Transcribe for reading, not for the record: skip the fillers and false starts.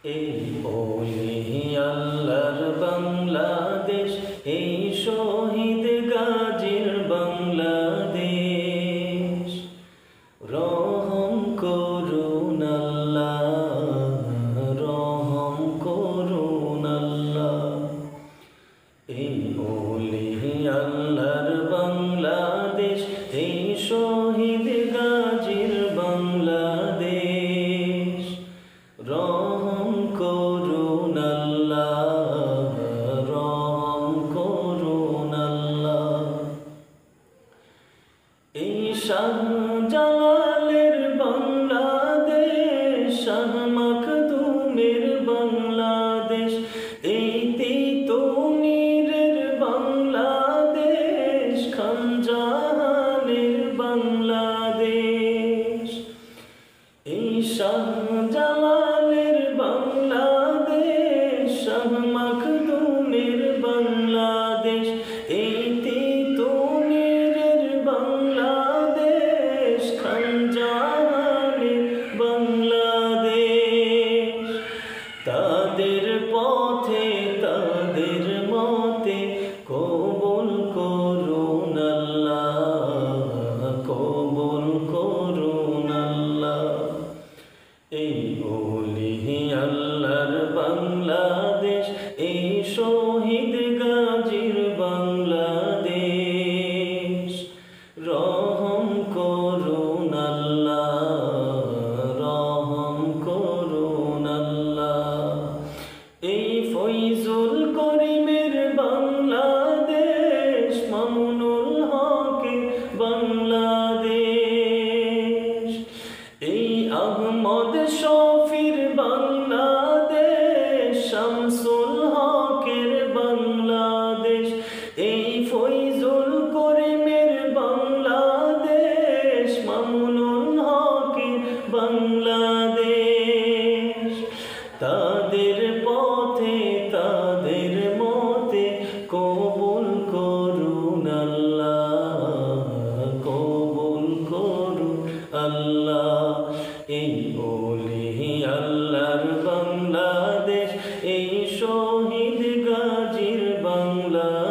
এই ওলি আল্লাহর বাংলাদেশ, এই শহীদ গাজীর বাংলাদেশ। রহম করুন আল্লাহ, রহম করুন আল্লাহ। এই ওলি আল্লাহর বাংলাদেশ, এই শহীদ গাজীর বাংলাদেশ। রহম করুন আল্লাহ, রহম করুন আল্লাহ। এই শাহজালালের বাংলাদেশ, শাহ মাখদুমের বাংলাদেশ, এই তিতুমীরের বাংলাদেশ, খানজাহানের বাংলাদেশ। এই শাহজালালের বাংলাদেশ, শাহ মাখদুমের বাংলাদেশ, এই তিতুমীরের বাংলাদেশ, খানজাহানের বাংলাদেশ। তাদের পথে তাদের মতে কবুল করুন আল্লাহ, কবুল করুন আল্লাহ। এই ওলি আল্লাহর বাংলাদেশ, এই শহীদ গাজীর বাংলাদেশ। রহম করুন আল্লাহ, রহম করুন আল্লাহ। এই ফয়জুল করিমের বাংলাদেশ, মামুনুল হকের বাংলাদেশ। এই আহমদ শফির বাংলাদেশ, শামসুল হকের বাংলাদেশ। এই ফয়জুল করিমের বাংলাদেশ, মামুনুল হকের বাংলাদেশ। তাদের পথে তাদের মতে কবুল করুন আল্লাহ, কবুল করুন আল্লাহ। এই ওলি আল্লাহর বাংলাদেশ, এই শহীদ গাজীর বাংলাদেশ।